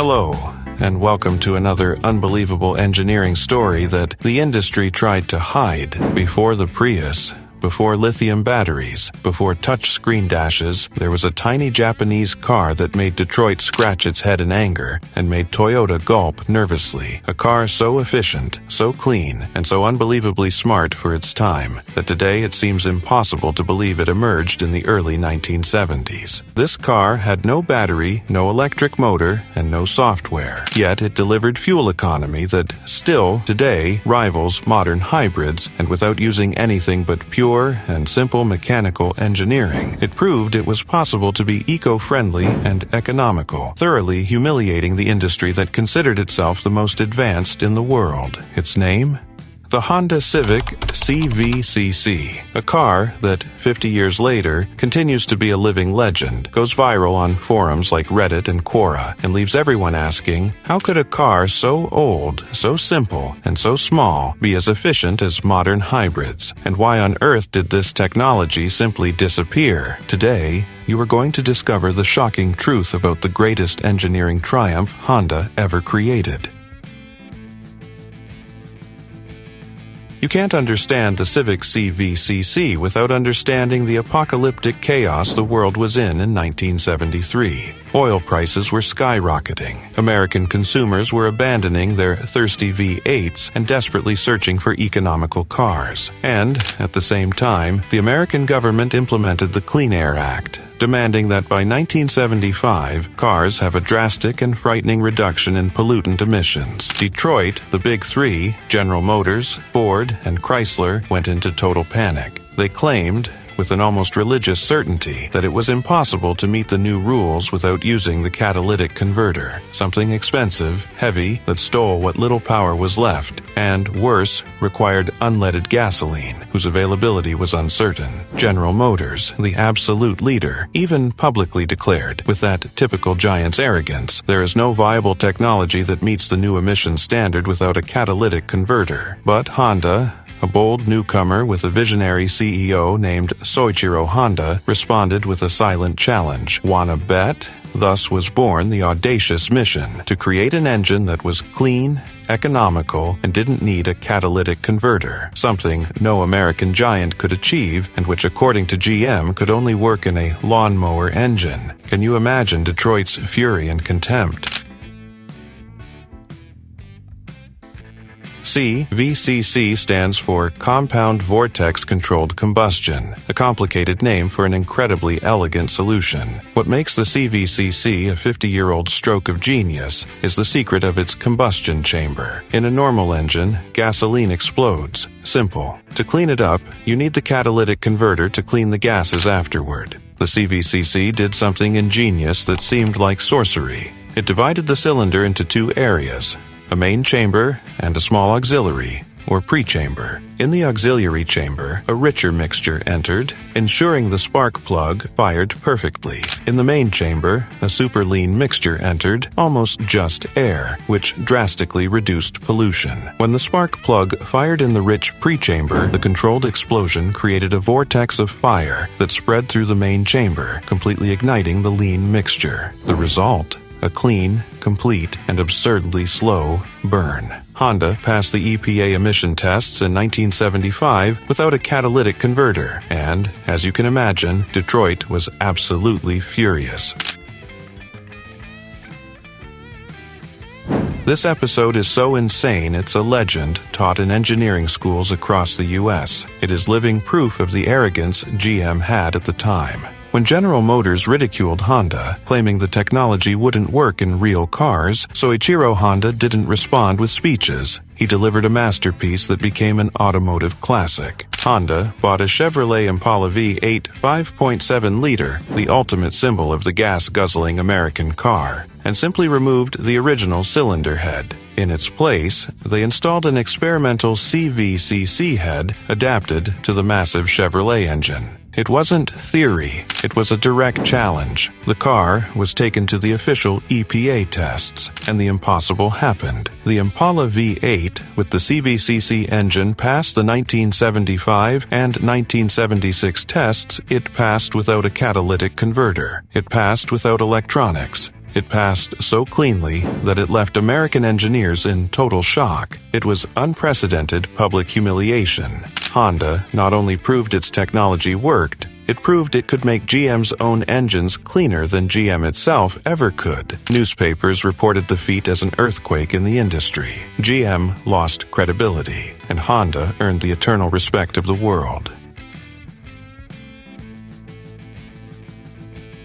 Hello, and welcome to another unbelievable engineering story that the industry tried to hide. Before the Prius, before lithium batteries, before touch-screen dashes, there was a tiny Japanese car that made Detroit scratch its head in anger and made Toyota gulp nervously. A car so efficient, so clean, and so unbelievably smart for its time that today it seems impossible to believe it emerged in the early 1970s. This car had no battery, no electric motor, and no software. Yet it delivered fuel economy that still, today, rivals modern hybrids, and without using anything but pure and simple mechanical engineering, it proved it was possible to be eco-friendly and economical, thoroughly humiliating the industry that considered itself the most advanced in the world. Its name? The Honda Civic CVCC, a car that, 50 years later, continues to be a living legend, goes viral on forums like Reddit and Quora, and leaves everyone asking, how could a car so old, so simple, and so small be as efficient as modern hybrids? And why on earth did this technology simply disappear? Today, you are going to discover the shocking truth about the greatest engineering triumph Honda ever created. You can't understand the Civic CVCC without understanding the apocalyptic chaos the world was in 1973. Oil prices were skyrocketing. American consumers were abandoning their thirsty V8s and desperately searching for economical cars. And, at the same time, the American government implemented the Clean Air Act, demanding that by 1975, cars have a drastic and frightening reduction in pollutant emissions. Detroit, the Big Three, General Motors, Ford, and Chrysler, went into total panic. They claimed, with an almost religious certainty, that it was impossible to meet the new rules without using the catalytic converter, something expensive, heavy, that stole what little power was left, and, worse, required unleaded gasoline, whose availability was uncertain. General Motors, the absolute leader, even publicly declared, with that typical giant's arrogance, there is no viable technology that meets the new emission standard without a catalytic converter. But Honda, a bold newcomer with a visionary CEO named Soichiro Honda, responded with a silent challenge. Wanna bet? Thus was born the audacious mission to create an engine that was clean, economical, and didn't need a catalytic converter, something no American giant could achieve and which, according to GM, could only work in a lawnmower engine. Can you imagine Detroit's fury and contempt? CVCC stands for Compound Vortex Controlled Combustion, a complicated name for an incredibly elegant solution. What makes the CVCC a 50-year-old stroke of genius is the secret of its combustion chamber. In a normal engine, gasoline explodes. Simple. To clean it up, you need the catalytic converter to clean the gases afterward. The CVCC did something ingenious that seemed like sorcery. It divided the cylinder into two areas, a main chamber and a small auxiliary, or pre-chamber. In the auxiliary chamber, a richer mixture entered, ensuring the spark plug fired perfectly. In the main chamber, a super lean mixture entered, almost just air, which drastically reduced pollution. When the spark plug fired in the rich pre-chamber, the controlled explosion created a vortex of fire that spread through the main chamber, completely igniting the lean mixture. The result? A clean, complete, and absurdly slow burn. Honda passed the EPA emission tests in 1975 without a catalytic converter, and, as you can imagine, Detroit was absolutely furious. This episode is so insane it's a legend taught in engineering schools across the U.S. It is living proof of the arrogance GM had at the time. When General Motors ridiculed Honda, claiming the technology wouldn't work in real cars, Soichiro Honda didn't respond with speeches. He delivered a masterpiece that became an automotive classic. Honda bought a Chevrolet Impala V8 5.7-liter, the ultimate symbol of the gas-guzzling American car, and simply removed the original cylinder head. In its place, they installed an experimental CVCC head adapted to the massive Chevrolet engine. It wasn't theory, it was a direct challenge. The car was taken to the official EPA tests, and the impossible happened. The Impala V8 with the CVCC engine passed the 1975 and 1976 tests. It passed without a catalytic converter. It passed without electronics. It passed so cleanly that it left American engineers in total shock. It was unprecedented public humiliation. Honda not only proved its technology worked, it proved it could make GM's own engines cleaner than GM itself ever could. Newspapers reported the feat as an earthquake in the industry. GM lost credibility, and Honda earned the eternal respect of the world.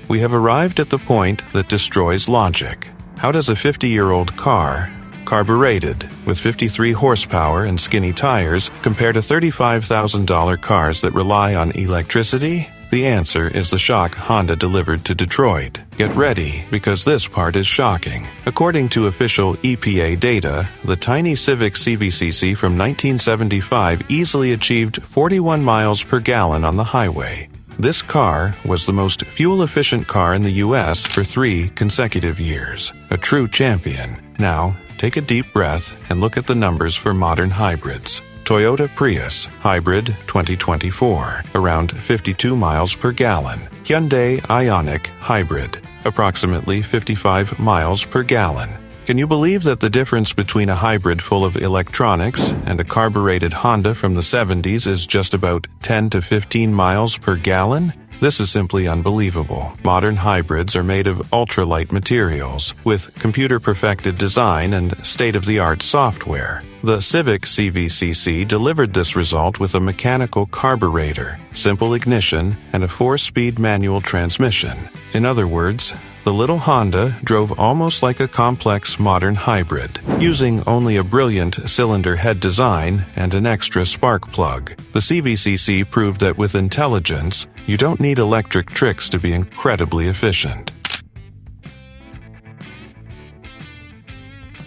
We have arrived at the point that destroys logic. How does a 50-year-old car, carbureted, with 53 horsepower and skinny tires, compare to $35,000 cars that rely on electricity? The answer is the shock Honda delivered to Detroit. Get ready, because this part is shocking. According to official EPA data, the tiny Civic CVCC from 1975 easily achieved 41 miles per gallon on the highway. This car was the most fuel-efficient car in the U.S. for 3 consecutive years. A true champion. Now, take a deep breath and look at the numbers for modern hybrids. Toyota Prius Hybrid 2024, around 52 miles per gallon. Hyundai Ioniq Hybrid, approximately 55 miles per gallon. Can you believe that the difference between a hybrid full of electronics and a carbureted Honda from the 70s is just about 10 to 15 miles per gallon? This is simply unbelievable. Modern hybrids are made of ultralight materials, with computer-perfected design and state-of-the-art software. The Civic CVCC delivered this result with a mechanical carburetor, simple ignition, and a 4-speed manual transmission. In other words, the little Honda drove almost like a complex modern hybrid, using only a brilliant cylinder head design and an extra spark plug. The CVCC proved that with intelligence, you don't need electric tricks to be incredibly efficient.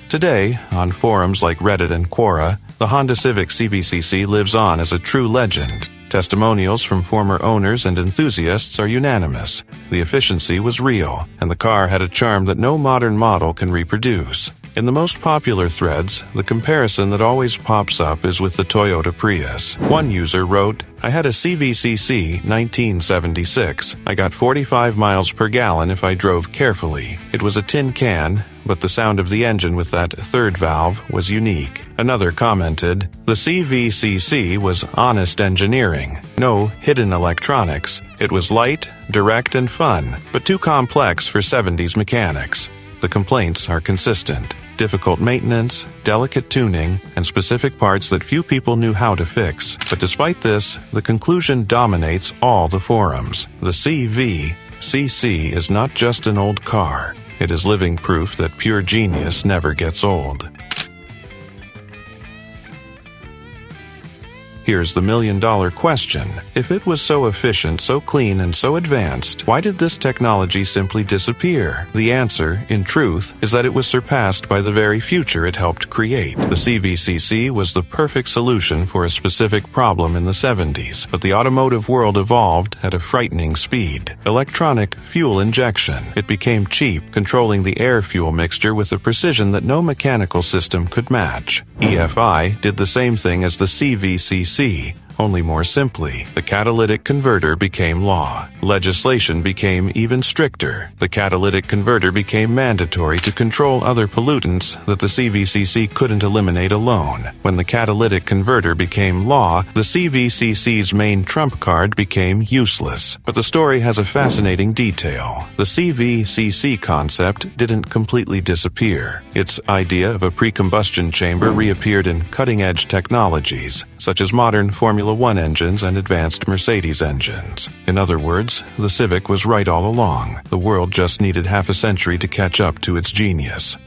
Today, on forums like Reddit and Quora, the Honda Civic CVCC lives on as a true legend. Testimonials from former owners and enthusiasts are unanimous. The efficiency was real, and the car had a charm that no modern model can reproduce. In the most popular threads, the comparison that always pops up is with the Toyota Prius. One user wrote, "I had a CVCC 1976. I got 45 miles per gallon if I drove carefully. It was a tin can, but the sound of the engine with that third valve was unique." Another commented, "The CVCC was honest engineering. No hidden electronics. It was light, direct, and fun, but too complex for 70s mechanics." The complaints are consistent. Difficult maintenance, delicate tuning, and specific parts that few people knew how to fix. But despite this, the conclusion dominates all the forums. The CVCC is not just an old car. It is living proof that pure genius never gets old. Here's the million-dollar question. If it was so efficient, so clean, and so advanced, why did this technology simply disappear? The answer, in truth, is that it was surpassed by the very future it helped create. The CVCC was the perfect solution for a specific problem in the 70s, but the automotive world evolved at a frightening speed. Electronic fuel injection. It became cheap, controlling the air-fuel mixture with a precision that no mechanical system could match. EFI did the same thing as the CVCC, only more simply. The catalytic converter became law. Legislation became even stricter. The catalytic converter became mandatory to control other pollutants that the CVCC couldn't eliminate alone. When the catalytic converter became law, the CVCC's main trump card became useless. But the story has a fascinating detail. The CVCC concept didn't completely disappear. Its idea of a pre-combustion chamber reappeared in cutting-edge technologies, such as modern Formula One engines and advanced Mercedes engines. In other words, the Civic was right all along. The world just needed half a century to catch up to its genius.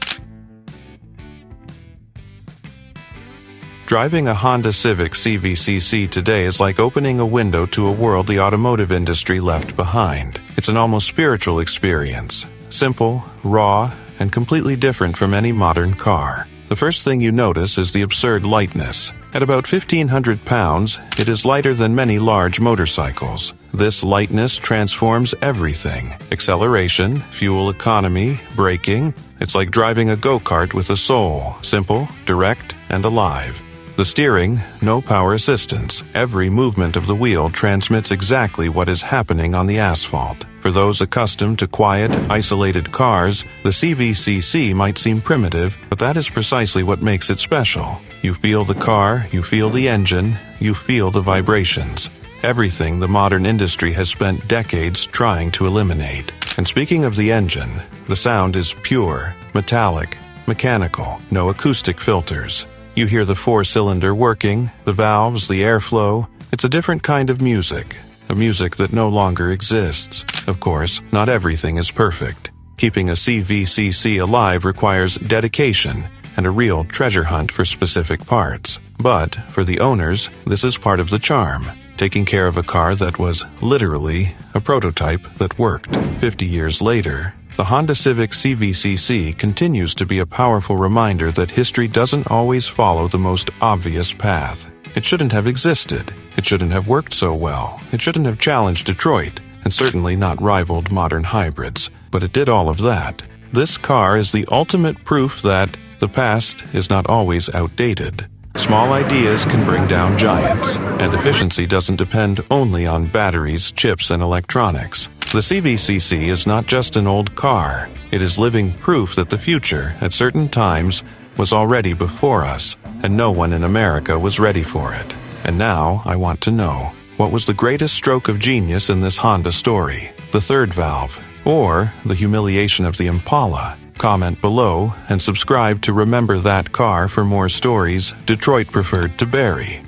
Driving a Honda Civic CVCC today is like opening a window to a world the automotive industry left behind. It's an almost spiritual experience. Simple, raw, and completely different from any modern car. The first thing you notice is the absurd lightness. At about 1,500 pounds, it is lighter than many large motorcycles. This lightness transforms everything. Acceleration, fuel economy, braking. It's like driving a go-kart with a soul. Simple, direct, and alive. The steering, no power assistance. Every movement of the wheel transmits exactly what is happening on the asphalt. For those accustomed to quiet, isolated cars, the CVCC might seem primitive, but that is precisely what makes it special. You feel the car, you feel the engine, you feel the vibrations. Everything the modern industry has spent decades trying to eliminate. And speaking of the engine, the sound is pure, metallic, mechanical, no acoustic filters. You hear the four-cylinder working, the valves, the airflow. It's a different kind of music, a music that no longer exists. Of course, not everything is perfect. Keeping a CVCC alive requires dedication and a real treasure hunt for specific parts. But, for the owners, this is part of the charm. Taking care of a car that was, literally, a prototype that worked. 50 years later, the Honda Civic CVCC continues to be a powerful reminder that history doesn't always follow the most obvious path. It shouldn't have existed. It shouldn't have worked so well. It shouldn't have challenged Detroit, and certainly not rivaled modern hybrids. But it did all of that. This car is the ultimate proof that the past is not always outdated. Small ideas can bring down giants, and efficiency doesn't depend only on batteries, chips, and electronics. The CVCC is not just an old car. It is living proof that the future, at certain times, was already before us, and no one in America was ready for it. And now, I want to know, what was the greatest stroke of genius in this Honda story? The third valve, or the humiliation of the Impala? Comment below and subscribe to Remember That Car for more stories Detroit preferred to bury.